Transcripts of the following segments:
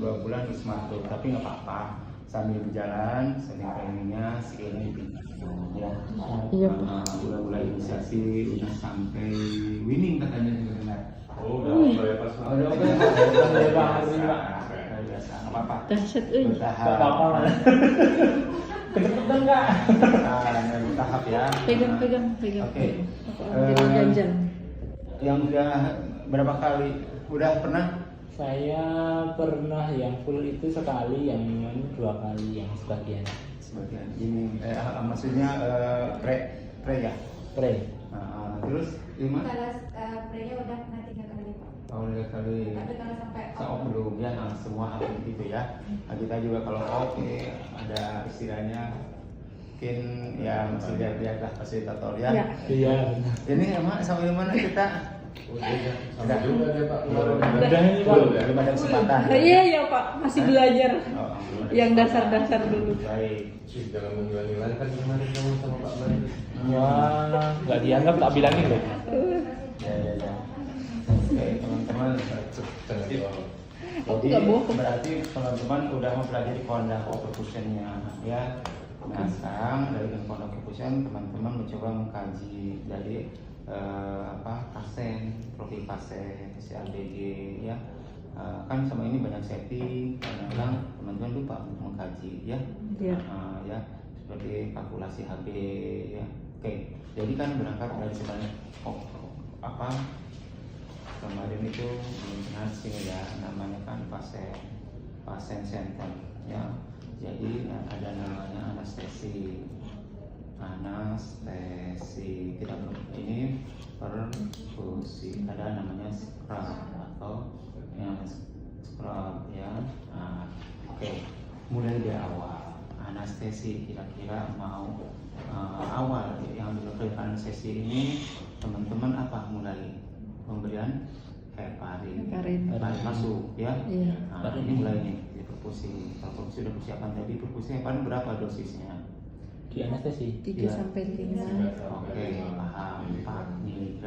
2 bulan smart dulu, tapi nggak apa-apa, sambil berjalan sambil trainingnya skillnya ditingkatkan ya. Iya. Udah inisiasi udah sampai winning katanya juga dengar. Udah ya pas. Udah oke Pak. Biasa nggak apa-apa. Dahsyat Bertahap. Nggak apa-apa lah. Kecepatan nggak? Bertahap ya. pegang. Oke. Jadi ganjal. Yang udah berapa kali? Udah pernah? Saya pernah yang full itu sekali, yang 2 kali, yang sebagian. Sebagian ini maksudnya pre ya. Pre. Terus 5? Kalau pre-nya udah pernah 3 kali Pak. Oh, 3 kali. Tapi kalau sampai Belum ya, semua hampir gitu ya. Nah, kita juga kalau ada istilahnya mungkin ya masih lihat lah fasilitator ya. Ya. Iya. Ini emang sampai mana kita? Sama juga deh Pak. Udah ini Pak. Belum ada kesempatan. Iya ya Pak, masih belajar. Oh, belum ada Yang kesempatan. dasar-dasar dulu. Baik. Jangan mengulangi kan kemarin kamu sama Pak Bari. Ya, nggak dianggap tak bilangin loh. Ya. Oke, teman-teman. Aku Jadi nggak bohong. berarti teman-teman udah mempelajari conduct of percussionnya ya. Nah sekarang dari conduct of percussion teman-teman mencoba mengkaji dari kasen, profil kasen, CABG ya. Kan sama ini banyak setting, kadang-kadang teman-teman lupa untuk mengkaji ya. Iya. Ya seperti kalkulasi HB ya. Oke, jadi kan berangkat dari sebenarnya kemarin itu sini ya namanya kan pasien center ya. Jadi ada namanya anestesi kita ini perfusi, ada namanya scrub atau yang scrub ya. Oke. Mulai dari awal anestesi kira-kira mau awal yang dilakukan anestesi ini teman-teman apa mulai pemberian heparin masuk ya. Iya. Nah, ini mulai nih di perfusi. Kalau perfusi sudah persiapan tadi perfusi heparin berapa dosisnya? Di anestesi. 3 sampai 5 Oke, paham. 4 mg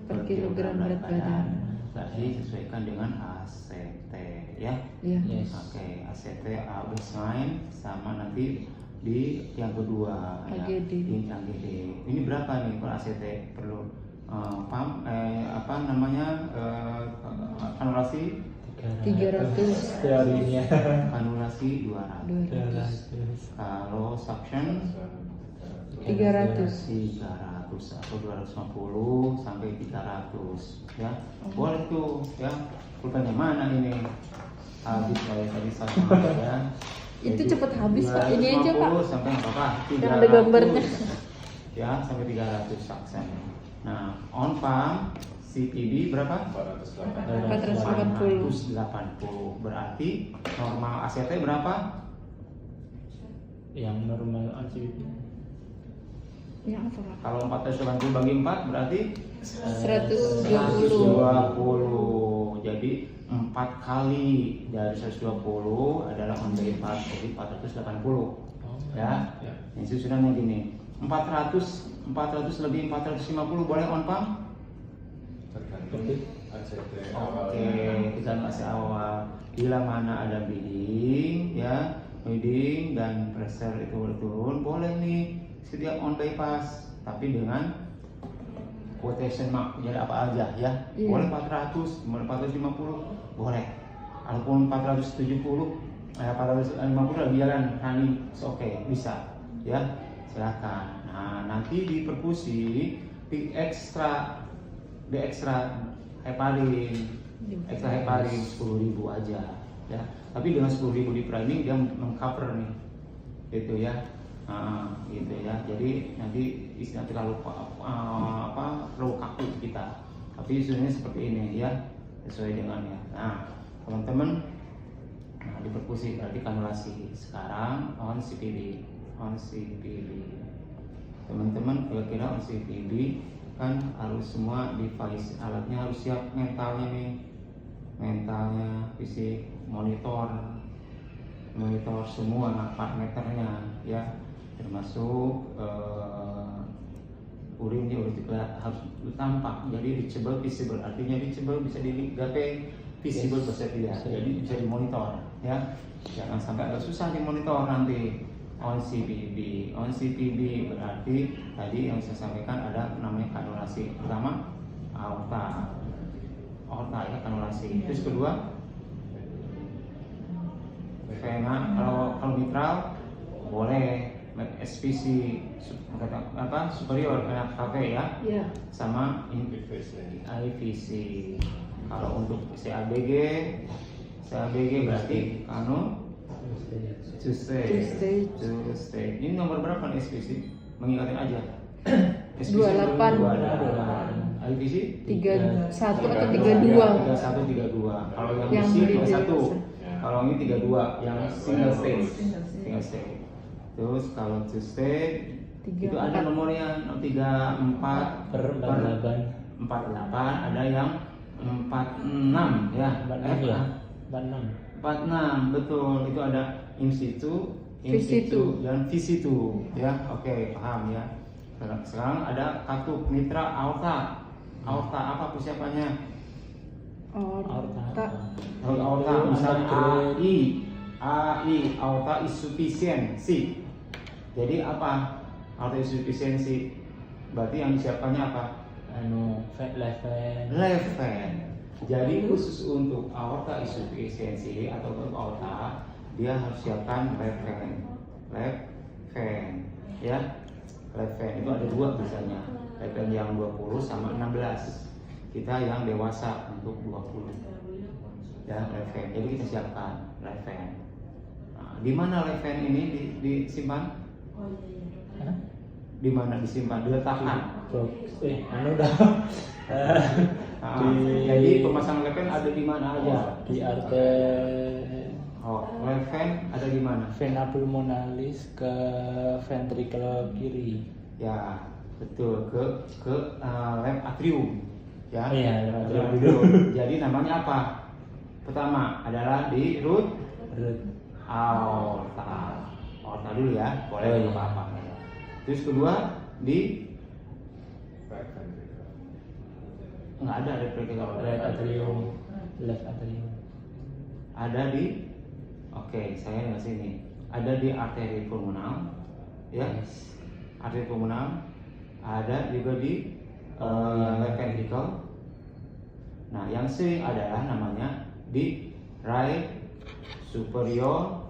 per kilogram berat badan. Berarti sesuaikan dengan ACT ya. Iya. Yes. Oke, ACT baseline sama nanti di yang kedua AGD. ya, di AGD. Ini berapa nih kalau ACT perlu kanulasi 300. Teorinya. kanulasi 200. Kalau suction 300. 300 atau 250 sampai 300 ya. Boleh tuh ya. Pulpennya mana ini? Habis saya tadi sama ya. Itu cepet habis Pak. Ini aja Pak. 250 sampai berapa? Yang ada gambarnya. Ya, sampai 300 suction. Nah, on pump CPB berapa? 480. 480. Berarti normal ACT berapa? Yang normal ACT. Yang apa Pak? Kalau 480 bagi 4 berarti 120. 120. Jadi 4 kali dari 120 adalah on bypass, jadi 480. Ya. Ini susunannya gini. 400 lebih 450 boleh on pump? Tergantung ACT Oke, kita masih awal. Bila mana ada bleeding, ya, bleeding dan pressure itu turun, boleh nih setiap on bypass, tapi dengan quotation mark, jadi apa aja ya. Iya. Boleh 400, boleh 450, boleh. Ataupun 470, 450 lagi jalan running, oke, bisa, ya, silakan. Nah, nanti di perfusi di ekstra heparin 10.000 aja ya, tapi dengan 10.000 di priming dia mengcover nih gitu ya. Gitu ya, jadi nanti istilah terlalu terlalu kaku kita, tapi sebenarnya seperti ini ya, sesuai dengannya. Nah teman-teman, di perfusi berarti kanulasi. Sekarang on CPB teman-teman, kira-kira on CPB kan harus semua device alatnya harus siap, mentalnya nih, mentalnya, fisik, monitor semua parameternya ya, termasuk urinnya juga harus tampak, jadi reachable, visible. Artinya reachable bisa digapai visible perceptibility, jadi bisa dimonitor ya. Jangan sampai agak susah dimonitor nanti. On CPB berarti tadi yang saya sampaikan ada namanya kanulasi. Pertama aorta ya, kanulasi. Terus kedua vena, kalau mitral boleh SPC superior vena cava ya, Iya. sama IVC. Kalau untuk CABG berarti two stage. Ini nomor berapa nih SPC? Mengingatkan aja. 28. IVC 31 atau 32. 31 32. Kalau yang Yang BC di 31. Kalau ini 32 yang single stage. Terus kalau two stage itu ada nomornya 34 per 48 ada yang 46 ya. 46 ya 46 46 betul, itu ada in situ dan visitu ya. Oke, paham ya. Sekarang ada katup mitra aorta apa persiapannya? Aorta. Aorta misalnya AI aorta insufficiency. Jadi apa aorta insufficiency? Berarti yang disiapkannya apa? Left vein. Jadi khusus untuk aorta insufficiency atau untuk aorta, dia harus siapkan left vein ya. Left vein itu ada dua biasanya, left vein yang 20 sama 16. Kita yang dewasa untuk 20 ya, left vein. Jadi kita siapkan left vein. Nah, di mana left vein ini disimpan? Di mana disimpan? Diletakkan. Jadi pemasangan left vein ada di mana aja? Di arter Left vein ada di mana? vena pulmonalis ke ventricle kiri. Ya, betul, ke left atrium. Ya. Iya, left atrium. Atrium. Jadi namanya apa? Pertama adalah di root aorta. Aorta dulu ya, boleh apa-apa. Terus kedua di nggak ada left atrium. Ada di saya nggak sini. Ada di arteri pulmonal, ya. Arteri pulmonal. Ada juga di left ventricle. Nah, yang sering adalah namanya di right superior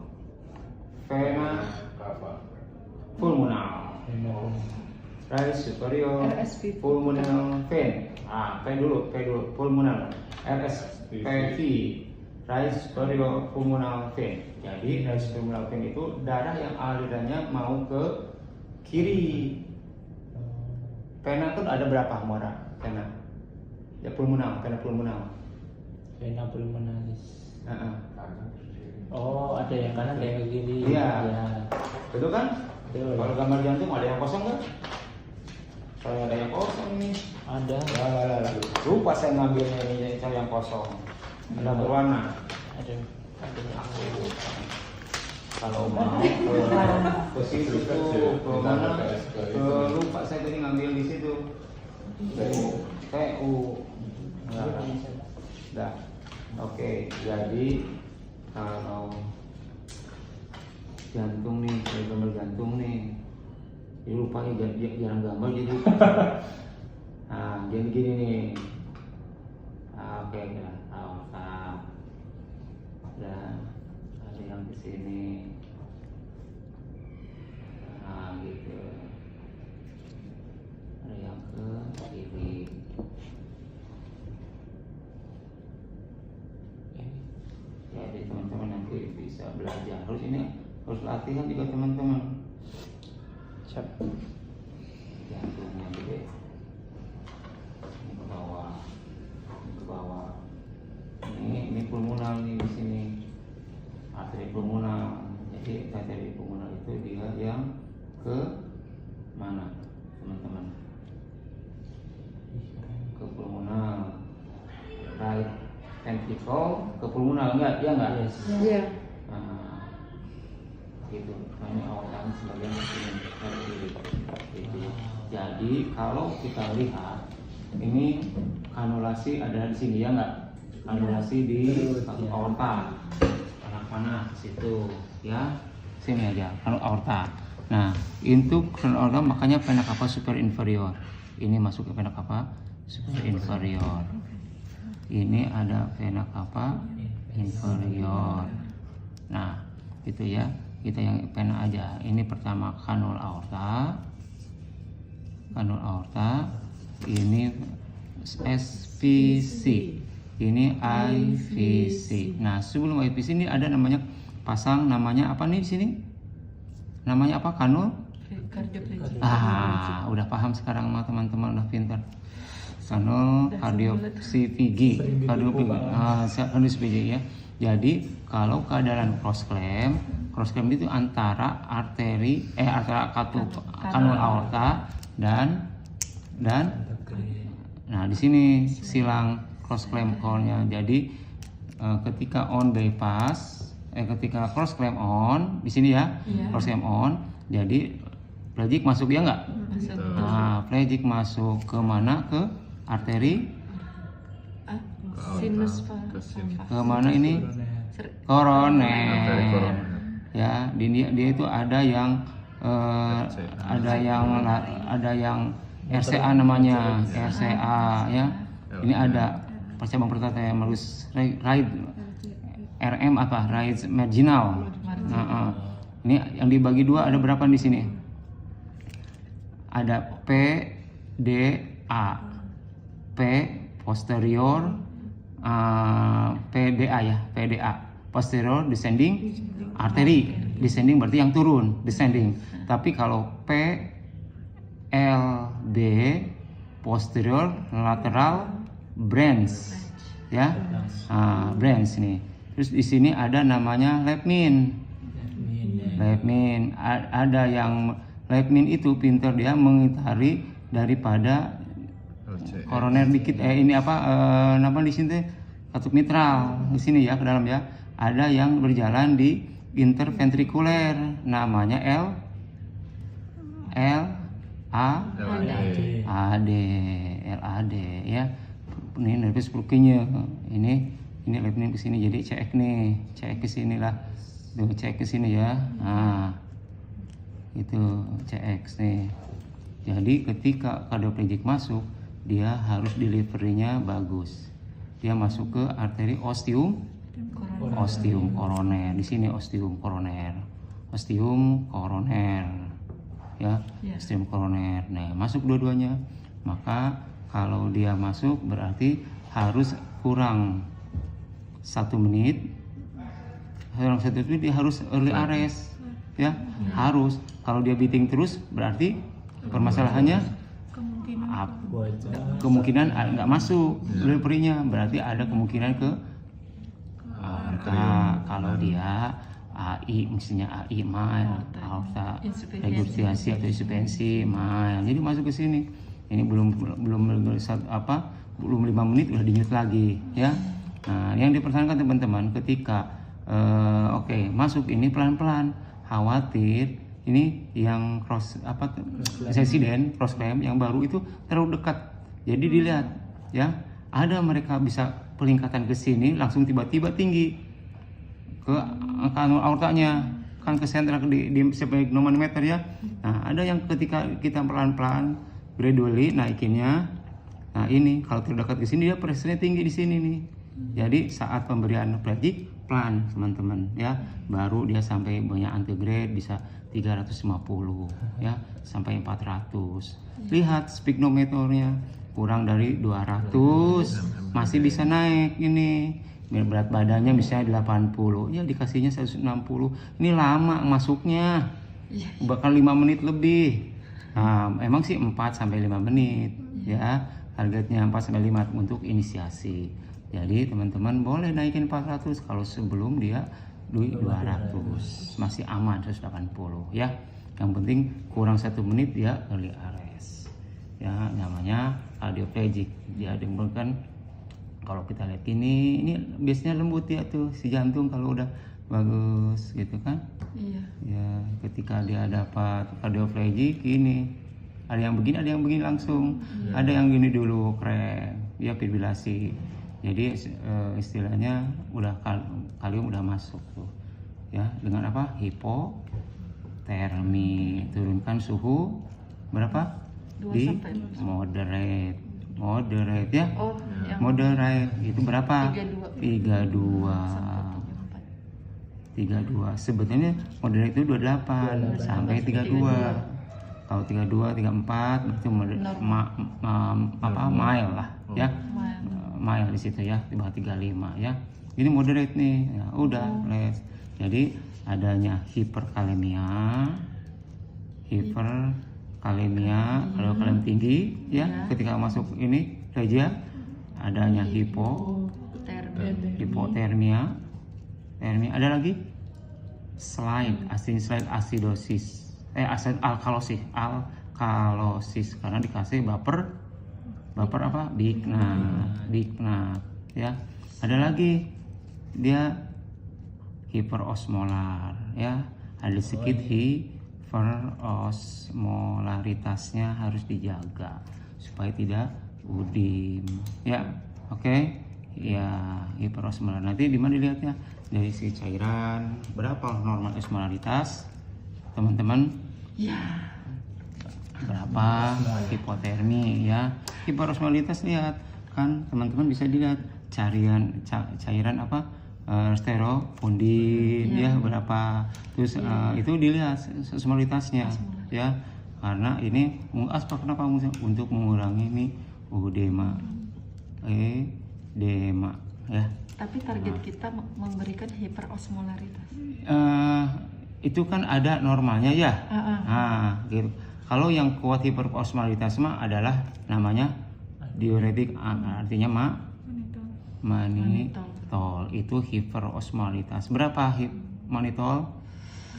vena pulmonal. Right superior RSV. pulmonal vein. P dulu pulmonal. RSPV. Right superior pulmonal vein. Jadi right superior pulmonal vein itu darah yang alirannya mau ke kiri. Vena itu ada berapa muara? Vena. Ya pulmonal, vena pulmonalis. Oh, ada yang kanan, ada yang kiri. Iya. Ya. Betul kan? Betul. Kalau gambar jantung ada yang kosong kan? Kalau ada yang kosong ini. Ada. Lupa saya ngambilnya ini yang kosong. Ada berwarna. Ada. Kalau mau ke situ ke mana? Lupa saya tadi ngambil di situ. TU. Dah. Oke, jadi kalau jantung nih, saya gambar jantung nih. Jadi lupa nih, jarang gambar jadi lupa. Nah, jadi gini nih. Oke, ya, dan ada yang di sini. Nah, gitu. Ada yang ke kiri. Jadi teman-teman nanti bisa belajar. Harus latihan juga teman-teman. Siap. Jantungnya gede. Ini ke bawah. Ini pulmonal nih di sini. Arteri pulmonal. Jadi arteri pulmonal itu dia yang ke mana, teman-teman? Ke pulmonal. Right ventricle ke pulmonal enggak? Iya enggak? Iya. Nah, gitu. Nah, ini awalnya sebagian di sini. Gitu. Jadi kalau kita lihat ini kanulasi ada di sini ya enggak? kanulasi di Perut, katup ya. aorta. Anak mana situ ya, sini aja kanul aorta. Nah itu kanul aorta, makanya vena cava superior inferior ini masuk ke vena cava superior inferior. Ini ada vena cava inferior. Nah itu ya, kita yang vena aja. Ini pertama kanul aorta, ini SVC, ini IVC. Nah sebelum IVC ini ada namanya pasang, namanya apa nih di sini? Namanya apa? Kanul? Udah paham sekarang mah teman-teman, udah pintar. Kanul cardiopsy ya. Jadi kalau keadaan cross clamp itu antara antara kanul aorta dan nah di sini silang cross clamp call-nya. Jadi ketika on bypass, ketika cross clamp on di sini ya, cross clamp on, jadi plegic masuk ya nggak? Nah, plegic masuk ke mana? Ke arteri Sinus ke mana ini? Koroner. Ya, dia itu ada yang RCA namanya, RCA ya. Ini ada percabang pertama malus right RM apa? Right marginal. Ini yang dibagi dua ada berapa di sini? Ada PDA, P posterior, PDA ya, PDA posterior descending artery, descending berarti yang turun, descending. Tapi kalau PLB posterior lateral branch ya, branch nih. Terus di sini ada namanya lepmin. Ada yang lepmin itu pinter, dia mengitari daripada koroner dikit. Ini apa nama di sini? Katup mitral di sini ya, ke dalam ya. Ada yang berjalan di interventrikuler, namanya LAD ya. Ini nervus pulkinya. Ini lepnin ke sini, jadi cek ke sini lah. Tuh, cek ke sini ya. Nah, itu CX nih. Jadi ketika cardioplegic masuk, dia harus deliverynya bagus. Dia masuk ke arteri ostium koroner. Di sini ostium koroner ya, ostium koroner. Nah, masuk dua-duanya. Maka kalau dia masuk berarti harus kurang 1 menit. Dia harus early arrest ya, harus. Kalau dia beating terus berarti permasalahannya kemungkinan nggak masuk deliverynya, berarti ada kemungkinan ke kalau dia AI, mestinya AI mild, aorta regurgitasi atau insupensi mild, jadi masuk ke sini. Ini belum 5 menit udah dinyut lagi ya. Nah, yang dipertahankan teman-teman ketika masuk ini pelan-pelan, khawatir ini yang cross clamp yang baru itu terlalu dekat. Jadi dilihat ya, ada mereka bisa peningkatan ke sini langsung tiba-tiba tinggi ke kanul aortanya, kan ke sentral di sphygmomanometer ya. Nah, ada yang ketika kita pelan-pelan gradually naikinnya. Nah, ini kalau terdekat ke sini dia pressure-nya tinggi di sini nih. Jadi saat pemberian plegic pelan teman-teman ya, baru dia sampai banyak antegrade bisa 350 ya sampai 400. Lihat sphygmometernya kurang dari 200 masih bisa naik ini. Berat badannya bisa 80 ya, dikasihnya 160. Ini lama masuknya, bakal 5 menit lebih. Nah, emang sih 4 sampai 5 menit ya, targetnya 4 sampai 5 untuk inisiasi. Jadi teman-teman boleh naikin 400 kalau sebelum dia 200 masih aman 180 ya. Yang penting kurang 1 menit dia early arrest ya, namanya cardioplegic. Dia ditemukan kalau kita lihat ini biasanya lembut ya tuh si jantung kalau udah bagus gitu kan. Iya. Ya, ketika dia dapat cardioplegic ini ada yang begini langsung, ada yang gini dulu krem, dia fibrillasi. Jadi istilahnya udah kalium udah masuk tuh ya, dengan apa? Hipotermi, turunkan suhu berapa? 2 Di sampai moderate ya. Oh, yang Moderate itu berapa? 32. 32. Sebetulnya moderate itu 28 sampai 32. Kalau 32, 34 berarti mild lah ya. Mild di situ ya, di bawah 35 ya. Ini moderate nih. Ya, udah les. Jadi adanya hiperkalemia kalau kalian tinggi ya, ketika masuk ini reja adanya hipotermia. Ada lagi slide acidosis, alkalosis karena dikasih baper apa? Bignat ya. Ada lagi dia hiperosmolar ya, ada sedikit hiperosmolaritasnya harus dijaga supaya tidak udim ya. Oke. Ya, hiperosmolar nanti di mana dilihatnya? Dari si cairan berapa normal osmolaritas teman-teman? Ya. Berapa hipotermi ya? Hiperosmolaritas lihat kan teman-teman, bisa dilihat cairan apa? Steropondin ya berapa? Terus itu dilihat osmolaritasnya ya. Karena ini kenapa untuk mengurangi ini edema ya. Tapi target kita memberikan hiperosmolaritas. Itu kan ada normalnya ya. Nah, gitu. Kalau yang kuat hiperosmolaritas mah adalah namanya diuretik, artinya manitol. Itu hiperosmolaritas. Berapa manitol?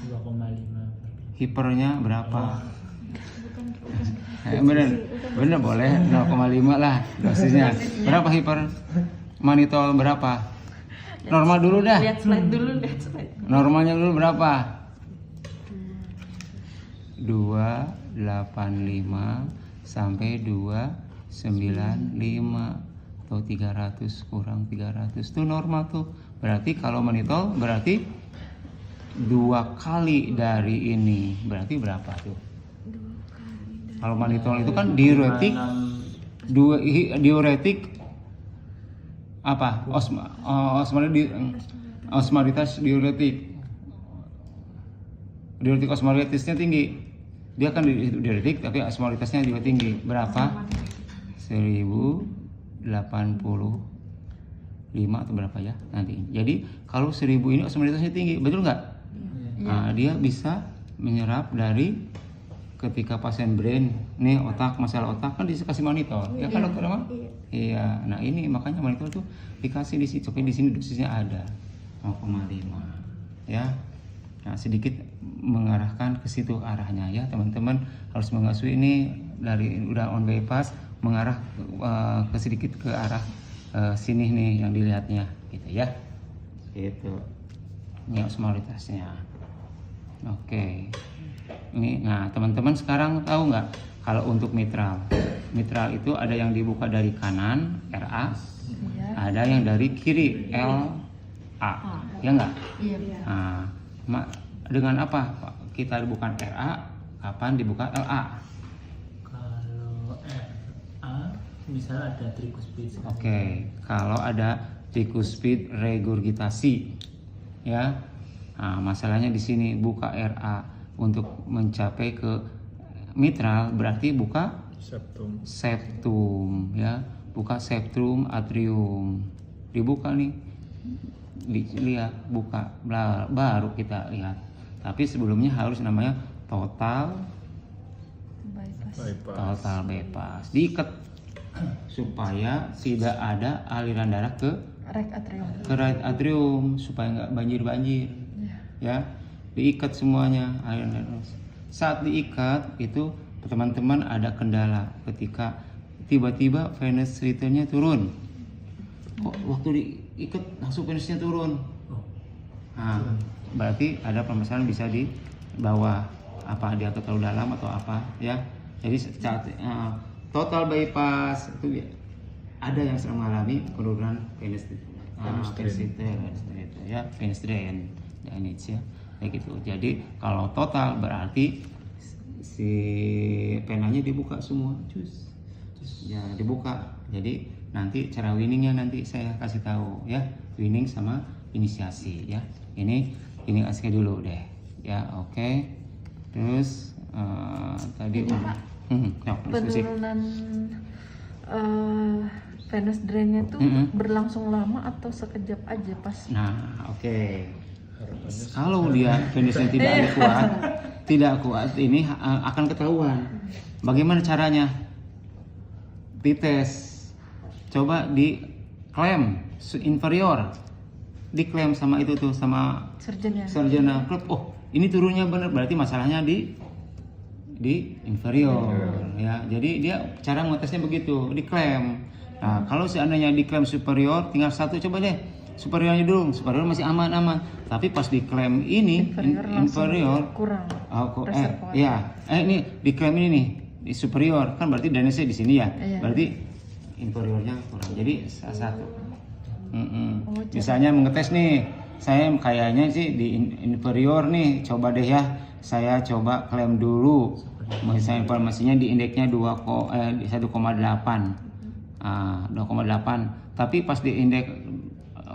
2,5. Hipernya berapa? Bener boleh 0,5 lah dosisnya. Berapa hiper? Manitol berapa? Normal dulu dah. Lihat slide dulu. Normalnya dulu berapa? 285 sampai 295 atau 300 kurang 300 itu normal tuh. Berarti kalau manitol berarti 2 kali dari ini. Berarti berapa tuh? Kalau manitol itu kan diuretik. Diuretik apa? Osmolaritas diuretik. Diuretik osmolaritasnya tinggi. Dia kan diuretik tapi osmolaritasnya juga tinggi. Berapa? 1085 atau berapa ya nanti. Jadi kalau 1000 ini osmolaritasnya tinggi, betul nggak? Nah, dia bisa menyerap dari ketika pasien brain, nih otak, masalah otak kan dikasih manitol, ya kan dokter Emang? Iya. Nah ini makanya manitol tuh dikasih di situ, tapi di sini dosisnya ada 0,5, ya. Nah sedikit mengarahkan ke situ arahnya ya teman-teman, harus mengasuh ini dari udah on bypass mengarah ke sedikit ke arah sini nih yang dilihatnya, gitu ya. Itu ini osmolaritasnya. Oke. Ini, nah teman-teman sekarang tahu nggak kalau untuk mitral itu ada yang dibuka dari kanan RA, ada yang dari kiri LA, ya nggak? Iya. Nah, dengan apa kita buka RA, kapan dibuka LA? Kalau RA misal ada tricuspid. Oke, kalau ada tricuspid regurgitasi, ya. Nah, masalahnya di sini buka RA untuk mencapai ke mitral berarti buka septum ya, buka septum atrium, dibuka nih, dilihat buka baru kita lihat. Tapi sebelumnya harus namanya total bypass, diikat supaya tidak ada aliran darah ke right atrium supaya nggak banjir ya. Diikat semuanya aliran. Saat diikat itu teman-teman ada kendala ketika tiba-tiba venous return-nya turun. Kok waktu diikat langsung venous-nya turun? Nah, berarti ada permasalahan bisa di bawah, apa dia terlalu dalam atau apa ya. Jadi saat total bypass itu ada yang sedang mengalami penurunan venous ya, venous drain damage ya, kayak gitu. Jadi kalau total berarti si penanya dibuka semua, ya dibuka. Jadi nanti cara winningnya nanti saya kasih tahu ya, winning sama inisiasi ya. Ini asli dulu deh ya, oke. Terus tadi diskusi. Penurunan venous drainnya tuh berlangsung lama atau sekejap aja pas? Nah, oke. Kalau dia venusnya tidak kuat, ini akan ketahuan. Bagaimana caranya? Dites. Coba di klem inferior, diklaim sama itu tuh sama sarjana klub. Oh, ini turunnya benar, berarti masalahnya di inferior ya. Jadi dia cara ngetesnya begitu, diklaim. Nah, kalau seandainya diklaim superior, tinggal satu, coba deh superiornya dulu. Superior masih aman-aman, tapi pas diklaim ini inferior kurang. Ini diklaim ini nih di superior, kan berarti drainase di sini ya. Berarti inferiornya kurang. Jadi salah satu. Misalnya mengetes nih, saya kayaknya sih di inferior nih, coba deh ya, saya coba klaim dulu. Misalnya informasinya di indeksnya 1,8, 2,8. Tapi pas di indeks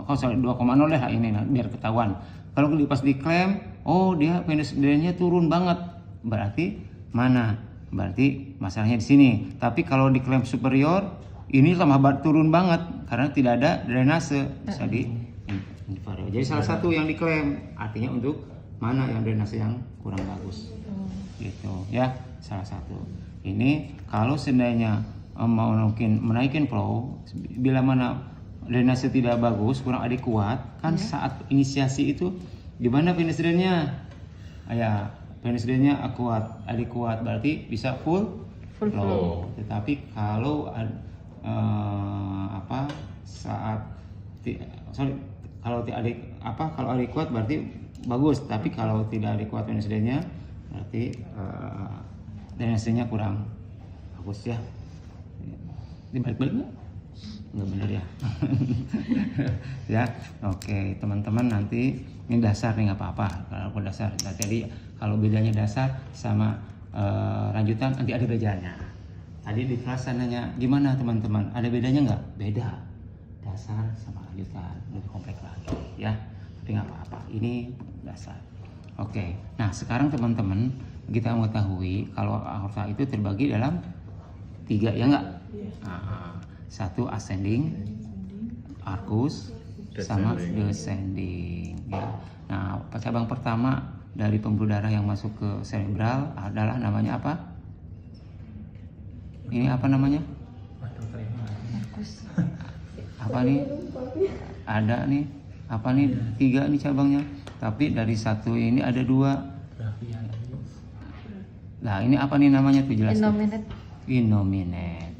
2,0 lah ini biar ketahuan. Kalau pas diklaim, oh dia venous drainnya turun banget, berarti mana? Berarti masalahnya di sini. Tapi kalau diklaim superior, ini tambah turun banget karena tidak ada drainase, bisa di inferior. Jadi salah satu yang diklaim, artinya untuk mana yang drainase yang kurang bagus, gitu ya, salah satu. Ini kalau seandainya mau mungkin menaikin flow, bila mana drainase tidak bagus, kurang adekuat, kan saat inisiasi itu gimana venous drainnya? Ya, venous drainnya adekuat, berarti bisa full flow. Tetapi kalau kalau adekuat berarti bagus, tapi kalau tidak adekuat venous drainnya berarti drainasenya kurang bagus ya. Dibalik-balik nggak benar ya. Ya, oke teman-teman, nanti ini dasar nih, nggak apa-apa kalau dasar. Jadi kalau bedanya dasar sama lanjutan nanti ada bedanya. Tadi di kelas nanya gimana teman-teman, ada bedanya nggak? Beda, dasar sama lanjutan lebih kompleks lagi ya, tapi nggak apa-apa, ini dasar. Oke, nah sekarang teman-teman kita mengetahui kalau aorta itu terbagi dalam 3 ya nggak? Satu ascending, arcus, sama descending ya. Nah cabang pertama dari pembuluh darah yang masuk ke cerebral adalah namanya apa? Ini apa namanya? Apa nih? Ada nih. Apa nih? 3 nih cabangnya. Tapi dari satu ini ada 2. Nah ini apa nih namanya tuh jelaskan? Innominate.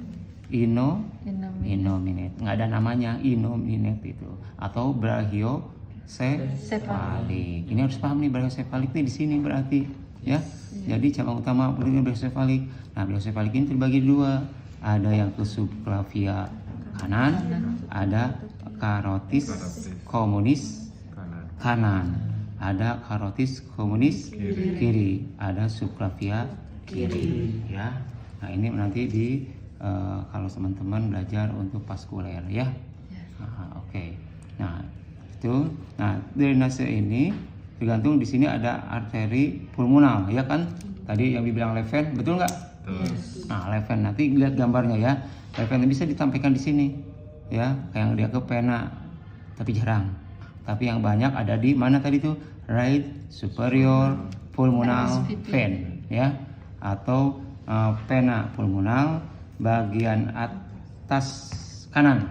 Innominate. Nggak ada namanya innominate itu. Atau brachiosephalike. Ini harus paham nih, brachiosephalike nih di sini berarti ya. Jadi cabang utama brachiosephalike. Nah, brachiosephalike ini terbagi 2. Ada yang ke subclavia kanan, ada carotis communis kanan, ada carotis communis kiri, ada subclavia kiri ya. Nah, ini nanti di kalau teman-teman belajar untuk vaskuler ya. Oke. Nah, itu. Nah, drainase ini tergantung di sini ada arteri pulmonal ya kan? Tadi yang dibilang Leven, betul nggak? Nah, Leven nanti lihat gambarnya ya. Leven bisa ditampilkan di sini ya, kayak dia ke pena, tapi jarang. Tapi yang banyak ada di mana tadi tuh? Right superior pulmonal vein ya, atau pena pulmonal bagian atas kanan.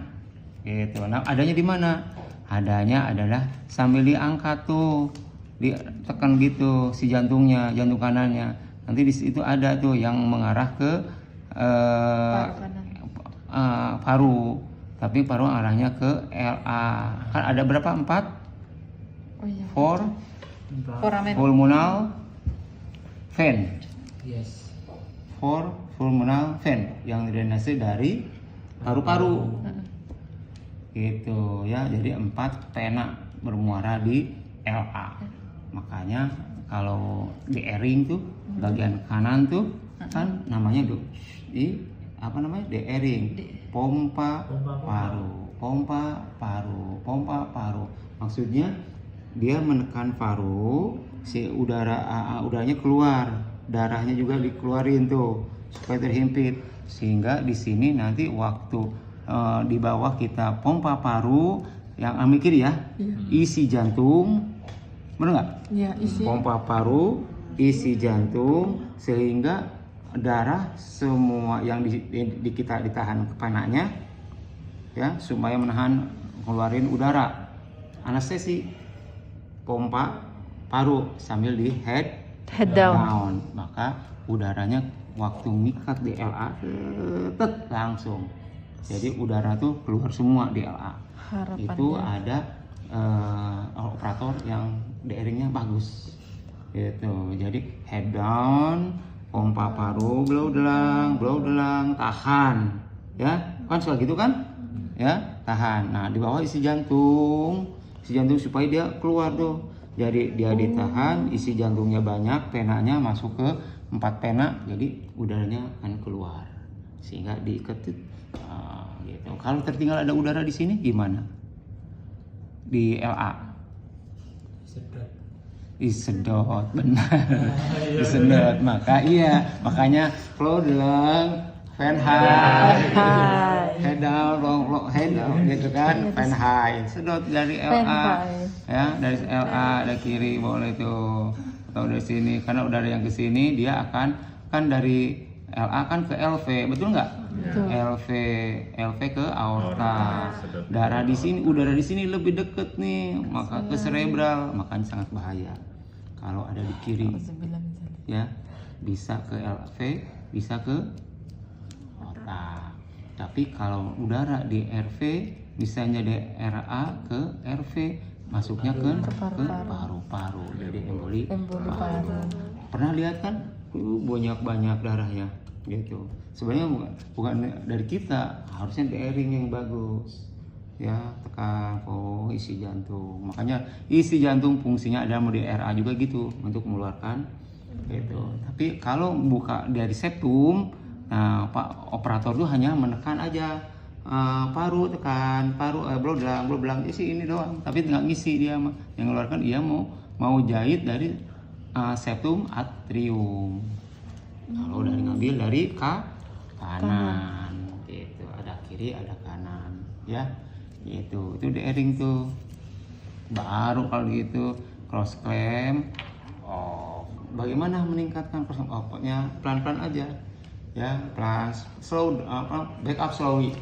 Gitu. Nah, adanya di mana? Adanya adalah sambil diangkat tuh, ditekan gitu si jantungnya, jantung kanannya. Nanti di situ ada tuh yang mengarah ke paru, tapi paru arahnya ke LA. Kan ada berapa? 4? Foramen. Pulmonal vein. Yes. 4 pulmonal vein yang drainase dari paru-paru. Gitu ya. Jadi 4 pena bermuara di LA. Makanya kalau di airing tuh bagian kanan tuh kan namanya di apa namanya? Di airing. Pompa paru, pompa paru, pompa paru. Maksudnya dia menekan paru, si udaranya keluar, darahnya juga dikeluarin tuh supaya terhimpit, sehingga di sini nanti waktu di bawah kita pompa paru, yang mikir ya, isi jantung, benar nggak? Iya, isi. Pompa paru, isi jantung, sehingga darah semua yang di kita ditahan ke penanya, ya, supaya menahan keluarin udara. Anestesi, pompa paru sambil di head down. Maka udaranya waktu mikat di LA langsung. Jadi udara tuh keluar semua di LA. Harapannya. Itu ada operator yang daringnya bagus. Gitu. Jadi head down, pompa paru, blow delang, tahan. Ya, kan suka gitu kan? Ya, tahan. Nah, di bawah isi jantung supaya dia keluar tuh. Jadi dia ditahan, isi jantungnya banyak, penanya masuk ke 4 pena, jadi udaranya akan keluar sehingga diiketit. Gitu. Kalau tertinggal ada udara di sini gimana? Di LA? Disedot, benar. Disedot, makanya flow delang, fan high, head down, head down, gitu kan, fan high, sedot dari LA, ya, dari LA, dari kiri boleh tuh, atau dari sini, karena udara yang ke sini dia akan kan dari LA kan ke LV, betul nggak? LV ke aorta, darah di sini, udara di sini lebih deket nih, maka ke cerebral, makanya sangat bahaya. Kalau ada di kiri, ya, bisa ke LV, bisa ke otak. Tapi kalau udara di RV, misalnya di RA ke RV, masuknya ke paru-paru, jadi emboli paru. Pernah lihat kan? Banyak darahnya, gitu. Sebenarnya bukan dari kita, harusnya daring yang bagus. Ya, tekan isi jantung. Makanya isi jantung fungsinya ada di RA juga gitu, untuk mengeluarkan gitu. Tapi kalau buka dari septum, nah, Pak operator tuh hanya menekan aja paru, tekan paru, blow delang isi ini doang. Tapi nggak ngisi dia, yang mengeluarkan dia mau jahit dari septum atrium. Kalau udah ngambil dari kanan, gitu. Ada kiri, ada kanan, ya. Itu daring tuh. Baru kalau gitu cross clamp. Bagaimana meningkatkan cross clamp? Pokoknya pelan-pelan aja. Ya, pelan, slow, back up slowly.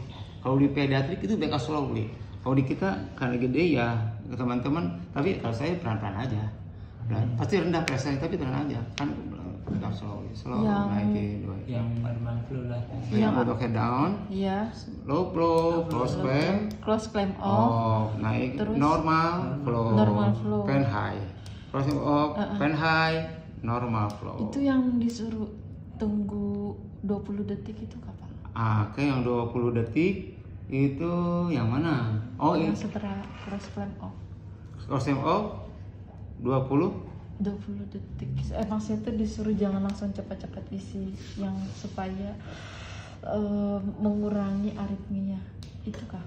Kalau di pediatrik itu back up slowly. Kalau di kita karena gede ya teman-teman, tapi kalau saya pelan-pelan aja. Pasti rendah pressure tapi pelan aja. Kan back up slowly, naikin. Yang normal flow lah. Yang untuk head down, Iya. low flow, Close clamp off. naik, Terus normal flow, pen high, crossing off, pen high, normal flow. Itu yang disuruh tunggu 20 detik itu kapan? Oke, yang 20 detik itu yang mana? Yang setelah cross clamp off. Crossing off 20 detik. Maksudnya tuh disuruh jangan langsung cepat-cepat isi, yang supaya mengurangi aritmia. Itu kah?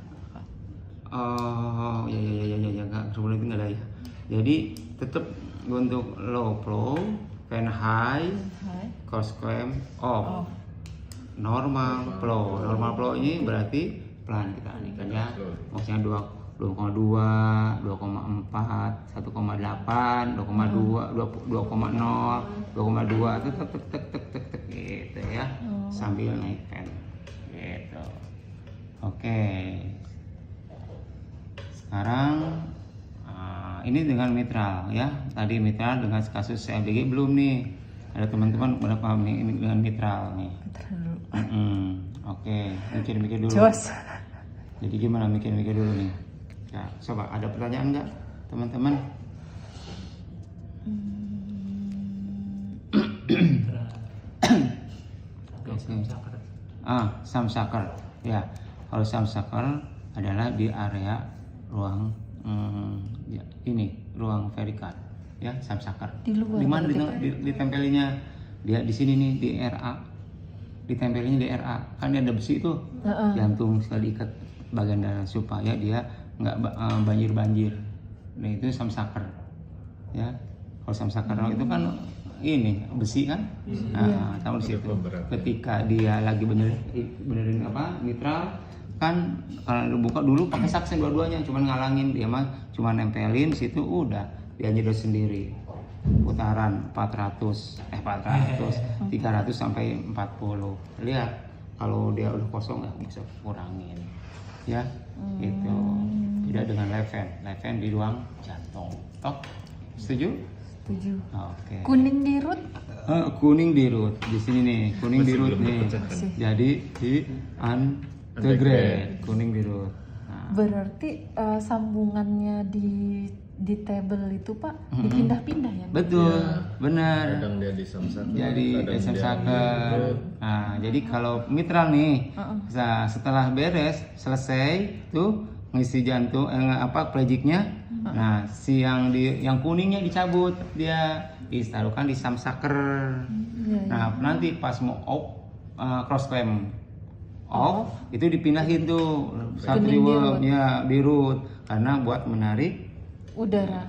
Ya, nggak sebelum itu nggak ada ya. Jadi tetap untuk low flow, pen high, cross clamp off, normal flow. Normal flow ini berarti pelan kita alihkan ya. Maksudnya 2,2, 2,4, 1,8, 2,2, 2,0, 2,2 itu tek gitu ya. Sambil naik pen gitu. Oke. Sekarang ini dengan mitral ya. Tadi mitral dengan kasus CLBG belum nih. Ada teman-teman berapa nih ini dengan mitral nih? Oke, mikir-mikir dulu. Jadi gimana mikir-mikir dulu nih? Ya, coba ada pertanyaan nggak teman-teman? Samsakar. Samsakar. Ya. Kalau samsaker adalah di area ruang ya, ini ruang vertikal ya samsaker. Di luar Di mana berarti, Pak? ditempelinnya? Dia di sini nih di RA. Ditempelinnya di RA. Kan dia ada besi itu. Heeh. Jantung sekali ikat bagian dalam supaya dia nggak banjir-banjir. Nah itu samsaker. Ya. Kalau samsaker itu kan ini besi kan. Nah, tahu di situ. Ketika dia lagi benerin apa? Mitral kan kalau buka dulu pakai saksen dua-duanya cuman ngalangin, dia mah cuman nempelin situ udah dia nyedot sendiri. Putaran 300 sampai 40. Lihat kalau dia udah kosong nggak bisa kurangin ya itu beda dengan leven di ruang jantung. Setuju? Setuju. Oke. Kuning dirut. Kuning dirut di sini nih, kuning Masih dirut belum nih. dipecahkan. Jadi di antegrade kuning dirut. Nah, Berarti sambungannya di table itu Pak dipindah-pindah ya? Pak? betul, Iya. benar. Kadang dia di samsaker, Jadi kadang dia samsaker. dirut. Nah, jadi kalau mitral nih, setelah beres selesai tuh ngisi jantung plejiknya. Nah, si yang kuningnya dicabut dia ditaruhkan di samsaker. Iya, Nah, nanti pas mau off cross clamp off itu dipindahin tuh satriwem ya dirut karena buat menarik udara.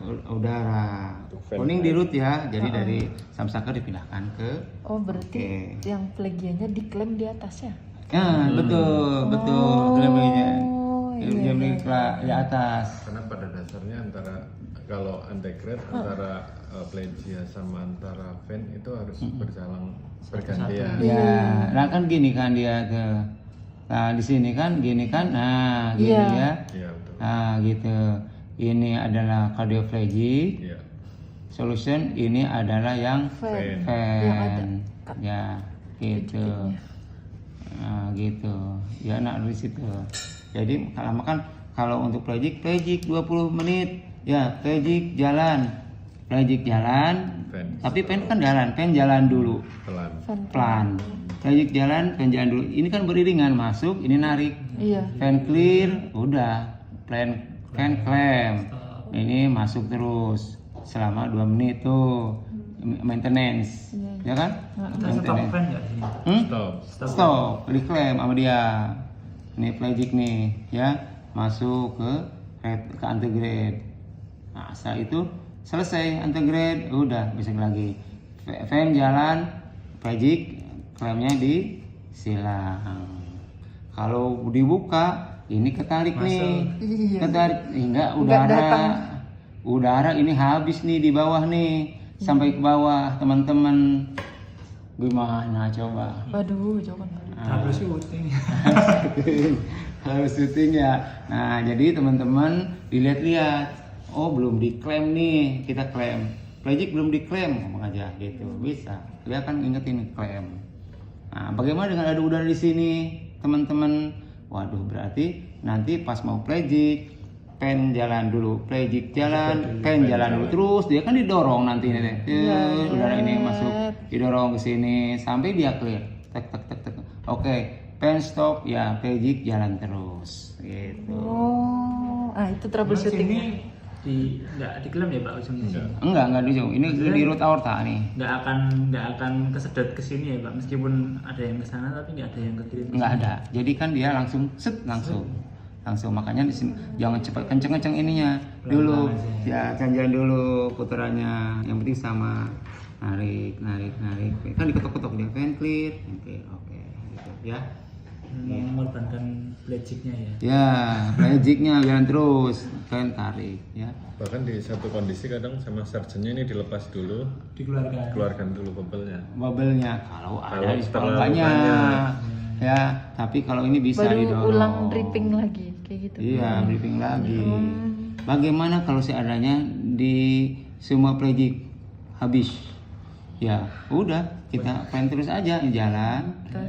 Kuning dirut ya. Jadi dari samsaker dipindahkan ke Oh berarti yang plegianya diklaim di atasnya? ya betul klaimnya. Iya, Di atas. Karena pada dasarnya antara kalau antegrade antara plegia sama antara ven itu harus berjalan bergantian. Ya, nah kan gini kan dia tuh. Nah, di sini kan gini kan. Nah, gini ya. Iya betul. Nah, gitu. Ini adalah cardioplegic Iya. solution, ini adalah yang Ven. ven. Ya, gitu. Nah, gitu. Ya, nak di situ. Jadi lama kan kalau untuk plegic 20 menit. Ya, plegic jalan. Ven. Tapi pen kan jalan dulu. Pelan. Pelan. Plegic jalan, pen jalan dulu. Ini kan beriringan, masuk, ini narik. Iya. Pen clear, udah. Pen clamp. Ini masuk terus selama 2 menit tuh. Maintenance. Ya kan? Maintenance. Stop. Di clamp sama dia. Ini plegic nih, ya. Masuk ke antegrade. Nah, setelah itu selesai antegrade, udah bisa lagi. Ven jalan, plegic, klaimnya disilang. Kalau dibuka, ini ketarik nih, ketarik hingga udara ini habis nih di bawah nih, sampai ke bawah teman-teman. Gimana coba? Waduh, jangan. Harus syuting. Harus syuting ya. Nah, jadi teman-teman dilihat-lihat. Oh, belum diklaim nih, kita klaim. Plegic belum diklaim, ngomong aja gitu. Bisa. Dia kan ingetin klaim. Nah, bagaimana dengan ada udara di sini, teman-teman? Waduh, berarti nanti pas mau plegic, pen jalan dulu, plegic jalan, pen jalan dulu, terus dia kan didorong nanti nih. Udara ini masuk, didorong ke sini sampai dia clear. Tek. Oke, pen stop, ya plegic jalan terus. Gitu. Oh, itu troubleshootingnya. Nggak diklaim ya Pak ujungnya? Enggak di ujung. Ini di root aorta nih. Nggak akan kesedot ke sini ya Pak, meskipun ada yang ke sana tapi nggak ada yang ke kiri. Enggak ada. Jadi kan dia langsung langsung makanya di sini jangan cepat kenceng ininya dulu. Ya, jalan dulu putarannya. Yang penting sama narik. Kan diketok-ketok dia pen clear. Oke, gitu ya. Mengorbankan plegicnya ya. Ya, plegicnya jalan terus, pen tarik ya. Bahkan di satu kondisi kadang sama surgeonnya ini dilepas dulu, keluarkan dulu Bubble-nya kalau ada di terlalu banyak. banyak. Ya, tapi kalau ini bisa Baru didorong. ulang dripping lagi kayak gitu. Iya, dripping lagi. Bagaimana kalau seadanya di semua plegic habis? Ya, udah kita pen terus aja jalan.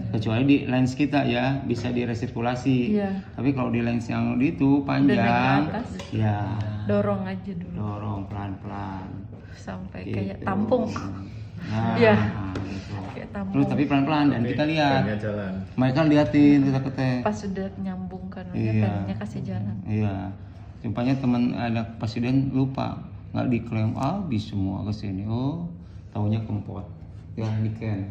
Kecuali di lens kita ya bisa diresirkulasi. Iya. Tapi kalau di lens yang itu panjang, naik ke atas. ya Dorong aja dulu dorong pelan-pelan. sampai Gitu. kayak tampung. Nah, Iya. gitu. kayak tampung. Terus tapi pelan-pelan dan kita lihat. pennya jalan. Mereka liatin ketek-ketek. Pas sudah nyambung kanalnya, Iya. pengennya kasih jalan. Iya. Rupanya teman ada presiden lupa, nggak diklaim habis semua ke sini. Oh, taunya kempot. Ya Niken.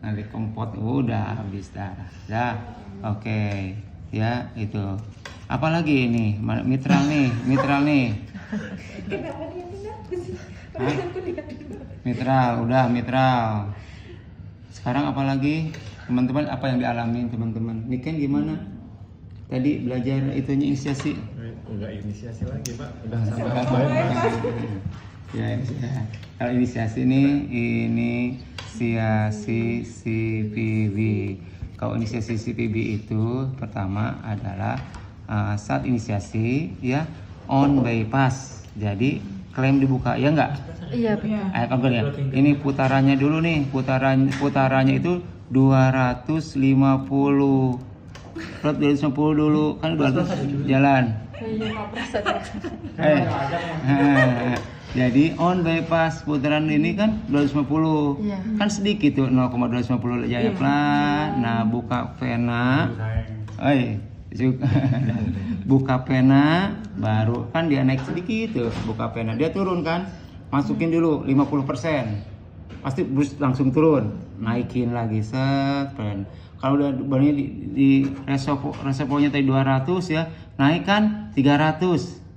Nanti kempot udah habis dah. Dah. Oke. Ya, itu. Apalagi ini? Mitral nih. Kenapa dia tidak? Hah? Mitral, udah mitral. Sekarang apalagi? Teman-teman apa yang dialami teman-teman? Niken gimana? Tadi belajar itunya inisiasi. Enggak inisiasi lagi Pak, udah Ah, sama sekarang lain Pak. ya, kalau inisiasi ini inisiasi CPB. Kalau inisiasi CPB itu pertama adalah saat inisiasi ya on bypass. Jadi klaim dibuka ya enggak? Iya betul. Kalau ya. Ini putarannya dulu nih. Putarannya itu 250. Plot 250 dulu kan 200 jalan. Iya Pak Prasad. Jadi on bypass putaran ini kan 250. Iya. Kan sedikit tuh 0,250 jaya pelan. Nah, buka pena. Buka pena baru kan dia naik sedikit tuh. Buka pena dia turun kan. Masukin dulu 50%. Pasti bus langsung turun. Naikin lagi set. Kalau udah barangnya di reservoirnya tadi 200 ya, naik kan 350.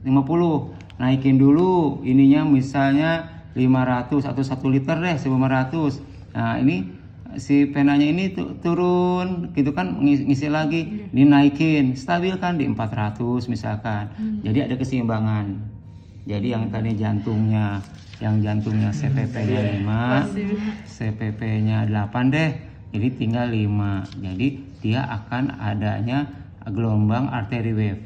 Naikin dulu ininya misalnya 500 atau 1 liter deh 1500. Nah, ini si penanya ini turun gitu kan, ngisi lagi, dinaikin, stabil kan di 400 misalkan. Jadi ada keseimbangan. Jadi yang tadi jantungnya CPP-nya 5, CPP-nya 8 deh. Jadi tinggal 5. Jadi dia akan adanya gelombang artery wave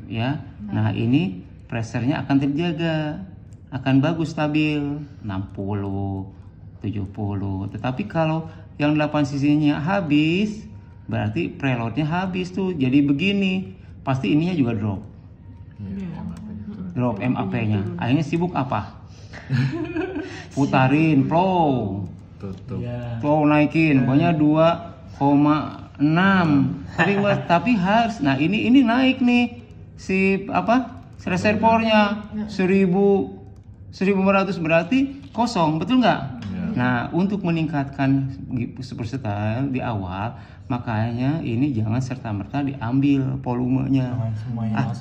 ya. Nah, ini pressure-nya akan terjaga, akan bagus stabil 60, 70. Tetapi kalau yang 8 sisinya habis, berarti preloadnya habis tuh. Jadi begini, pasti ininya juga drop. Drop MAP-nya. Akhirnya sibuk apa? Putarin flow. Tutup. Flow naikin, pokoknya 2,6. Tapi harus. Nah, ini naik nih si reservoirnya 1.500 berarti kosong, betul nggak? Nah, untuk meningkatkan superstyle di awal, makanya ini jangan serta-merta diambil volumenya.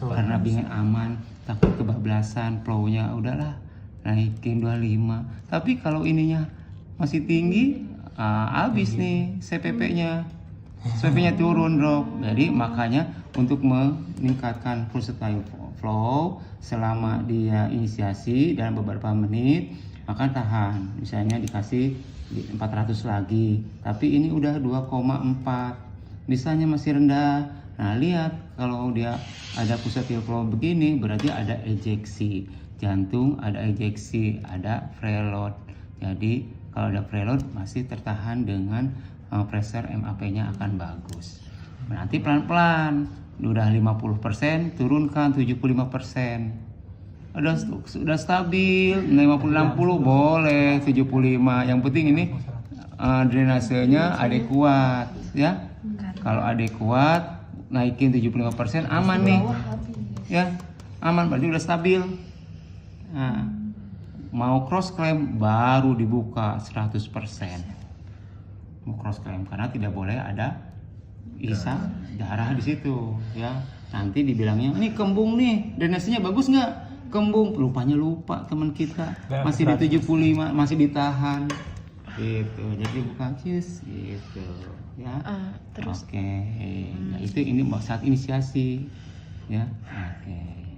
Karena bikin aman, takut kebablasan flow-nya, udahlah naikin 25. Tapi kalau ininya masih tinggi, habis nih CPP-nya turun drop. Jadi makanya untuk meningkatkan versatile flow selama dia inisiasi dalam beberapa menit, maka tahan. Misalnya dikasih di 400 lagi, tapi ini udah 2,4, misalnya masih rendah. Nah, lihat kalau dia ada versatile flow begini, berarti ada ejeksi jantung, ada ejeksi, ada preload. Jadi kalau ada preload masih tertahan dengan pressure MAP-nya akan bagus. Nanti pelan-pelan udah 50%, turunkan 75%. Sudah stabil 50-60 boleh 75. Yang penting ini drainasenya adekuat ya. Kalau adekuat naikin 75% aman nih. Ya, aman berarti udah stabil. Nah, mau cross claim baru dibuka 100%. Mau cross claim karena tidak boleh ada isa darah di situ ya. Nanti dibilangnya ini kembung nih, drainasenya bagus nggak? Kembung, lupa teman kita masih di 75, masih ditahan gitu. Jadi buka cus gitu ya. Terus Oke. Nah, itu ini saat inisiasi ya. Oke.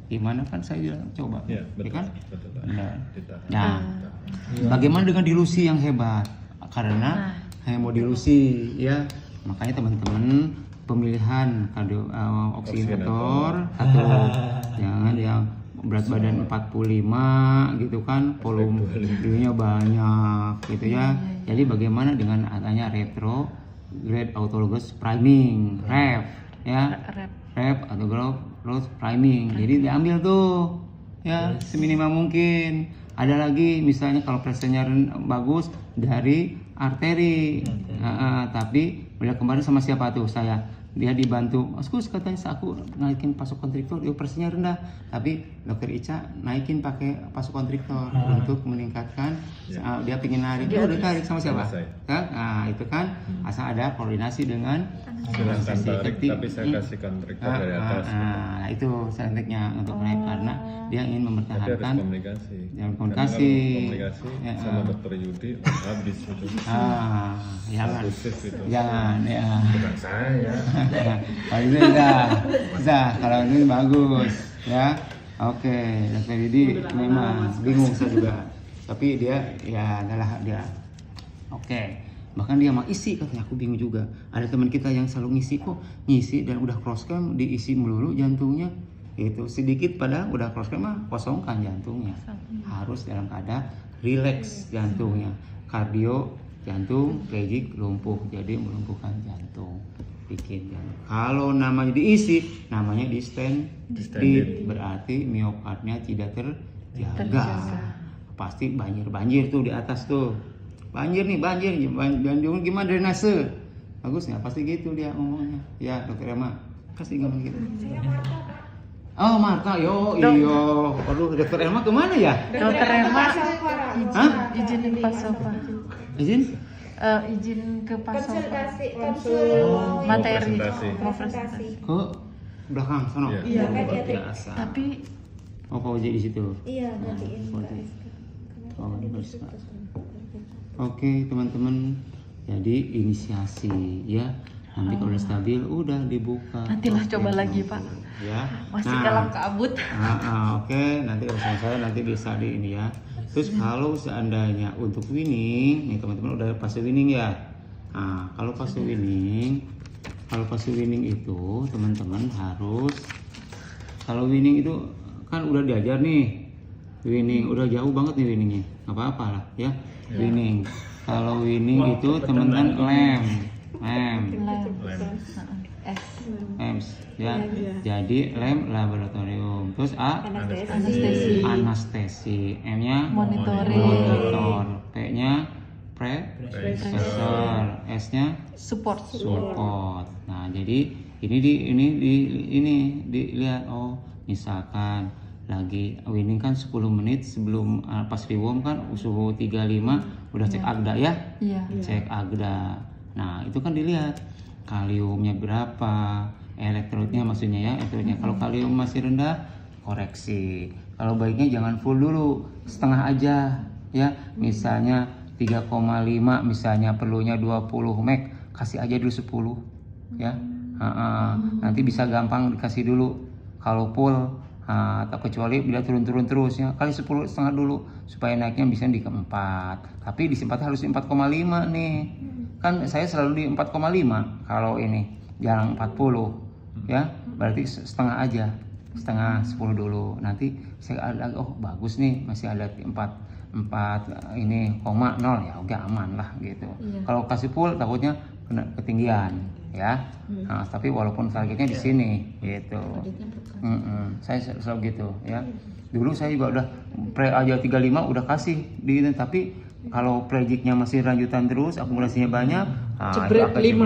Gimana kan saya bilang coba, Ya, betul, kan? betul. Benar. Ditahan. Nah, bagaimana dengan dilusi yang hebat? Karena hemodilusi ya, makanya teman-teman pemilihan oksigenator atau jangan yang berat badan 45 gitu kan, volume-nya banyak gitu ya. Jadi bagaimana dengan adanya retrograde autologous priming, RAP ya. RAP atau growth priming. Jadi diambil tuh ya seminimal mungkin. Ada lagi misalnya kalau pressure-nya bagus dari arteri. Tapi udah kemarin sama siapa tuh saya? Dia dibantu, Mas katanya aku naikin pasok kontriktor, pressure-nya rendah, tapi dokter Ica naikin pakai pasok kontriktor untuk meningkatkan. Dia pingin narik, udah tarik sama siapa? Kan? Nah itu kan asal ada koordinasi dengan silahkan tarik, tapi saya kasih kontriktor dari atas. Nah itu tekniknya untuk naik karena dia ingin Tapi harus mempertahankan. komunikasi. Yang Karena komunikasi. kalau komunikasi sama dokter Yudi habis itu. Jangan, Khusus itu. jangan ya. Bukan saya. Kalau itu bisa, kalau ini bagus ya. Oke, dokter Yudi memang bingung saya juga, tapi dia ya adalah dia. Oke. Bahkan dia mau isi katanya, aku bingung juga. Ada teman kita yang selalu ngisi dan udah cross cam diisi melulu jantungnya. Itu sedikit pada udah cross cam mah kosongkan jantungnya. Harus dalam keadaan relax jantungnya. Kardio jantung, plegik lumpuh, jadi melumpuhkan jantung. Bikin jantung. Kalau namanya diisi, namanya distended, berarti miokardnya tidak terjaga. Pasti banjir tuh di atas tuh. Banjir jantung gimana drainase? Bagus nggak? Pasti gitu dia ngomongnya. Ya dokter Emma pasti ngomong gitu. Oh Marta, iyo. Aduh dokter Emma kemana ya? Dokter Emma izinin Pak Sofa. Izin? Izin ke Pak Sofa. konsul Materi. presentasi. Ke belakang sana. Iya. Luar biasa. Tapi Pak Oji di situ. Iya, gantiin Pak Mbak Oji. Rizka. Oh, bagus, Pak. Oke teman-teman, jadi inisiasi ya. Nanti kalau udah stabil udah dibuka. Nantilah coba Oke, lagi, Pak. Ya. masih dalam kabut. Oke, nanti urusan saya nanti bisa di ini ya. Terus kalau seandainya untuk winning, nih teman-teman udah fase winning ya. Nah, kalau fase winning itu teman-teman harus, kalau winning itu kan udah diajar nih. Winning udah jauh banget nih winningnya, nggak apa-apa lah ya. Winning. Kalau winning itu teman-teman LEMS ya. Jadi lem laboratorium. Terus anestesi. M-nya monitor. P-nya pressure. S-nya support. Nah, jadi ini dilihat, oh misalkan lagi winning kan 10 menit sebelum pas rewarm kan suhu 35 udah cek agda ya. Cek agda. Nah, itu kan dilihat kaliumnya berapa, elektrolitnya maksudnya ya, elektrolitnya. Kalau kalium masih rendah, koreksi. Kalau baiknya jangan full dulu, setengah aja ya. Misalnya 3,5 misalnya perlunya 20 meg, kasih aja dulu 10 ya. Nanti bisa gampang dikasih dulu. Kalau full atau kecuali bila turun terus ya, kali 10,5 dulu supaya naiknya bisa di 4. Tapi di 4 harus di 4,5 nih. Kan saya selalu di 4,5 kalau ini jarang 40 ya, berarti setengah aja, setengah 10 dulu. Nanti saya ada, oh bagus nih masih ada 4 ini 0 ya, udah aman lah gitu. Kalau kasih full takutnya kena ketinggian ya. Tapi walaupun targetnya di sini gitu. Saya selalu gitu ya. Dulu saya juga udah pre aja 35 udah kasih di, tapi kalau prejiknya masih lanjutan terus, akumulasinya banyak, Jebret 5.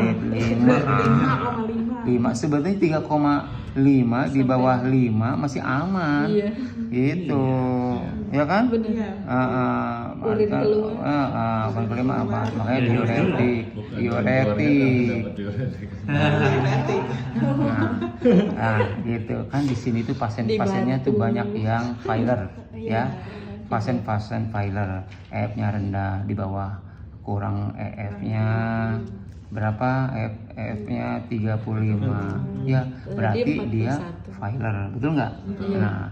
5 sebetulnya 3,5 di bawah 5 masih aman. Gitu. Ya kan? Urin keluar. Urin kelima apa? Makanya diuretik. Nah, gitu kan di sini tuh pasien-pasiennya tuh banyak yang failer ya. Pasien-pasien failer, EF-nya rendah, di bawah kurang EF-nya berapa? EF-nya 35 ya, berarti dia failer, betul nggak? Nah,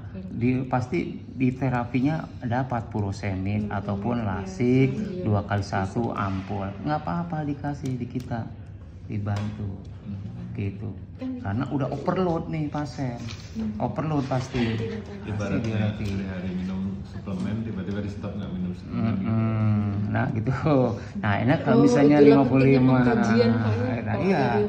pasti di terapinya dapat furosemid ataupun lasik 2x1 ampul, nggak apa-apa dikasih di kita, dibantu gitu, karena udah overload nih pasien, overload pasti. Ibaratnya hari minum suplemen tiba-tiba di stop nggak minum suplemen. Nah gitu. Nah enak kalau misalnya 55. Nah iya.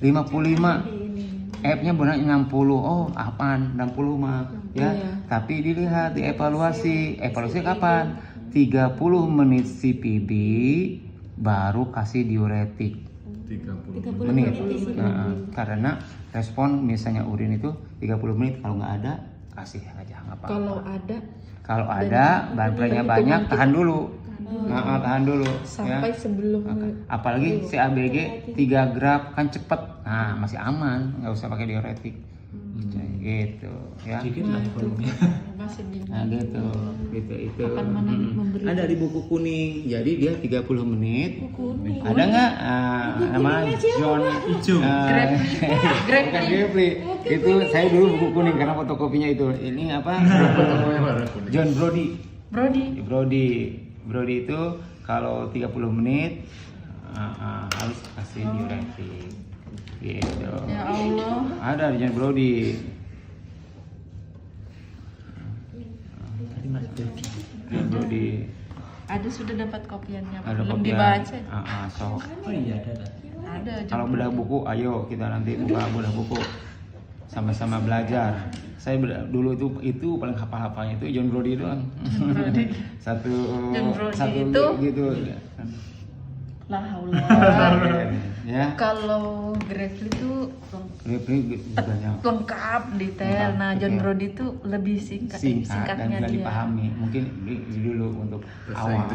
55 F-nya benar 60. Oh, apaan? 60 mah ya. Iya. Tapi dilihat dievaluasi. Evaluasi kapan? 30 menit CPB baru kasih diuretik 30 menit. Nah, karena respon misalnya urin itu 30 menit, kalau nggak ada kasih aja nggak apa-apa. Kalau ada baterainya itu banyak, nanti- tahan dulu. Tahan dulu Sampai ya. sebelum Apalagi CABG 3 gram kan cepet. Nah, masih aman, nggak usah pakai diuretik. Gitu ya. Sedikit lah volumenya. masih di Nah, gitu itu. Akan memberi- Ada di buku kuning. Jadi dia 30 menit. Ada nggak nama John Hijau. bukan Grepli. Itu saya dulu buku kuning karena fotokopinya itu. Ini apa? John Brody itu kalau 30 menit harus kasih diuretik. Gitu. Ya Allah. Ada di John Brody. John Brody. Ada sudah dapat kopiannya. Ada Belum kopian. dibaca. Sok. Oh iya ada. Ada. Kalau bedah buku, ayo kita nanti buka bedah buku sama-sama belajar. Saya dulu itu paling hafal-hafalnya itu John Brody doang. satu John Brody satu itu? gitu. La haula. Ya. Kalau Grefly itu Grepli banyak lengkap, detail. Lengkap, Nah, John detail. Brody itu lebih singkat. singkat dan Singkatnya bisa dia. dipahami. Mungkin dulu untuk Bahasa awal. Inggris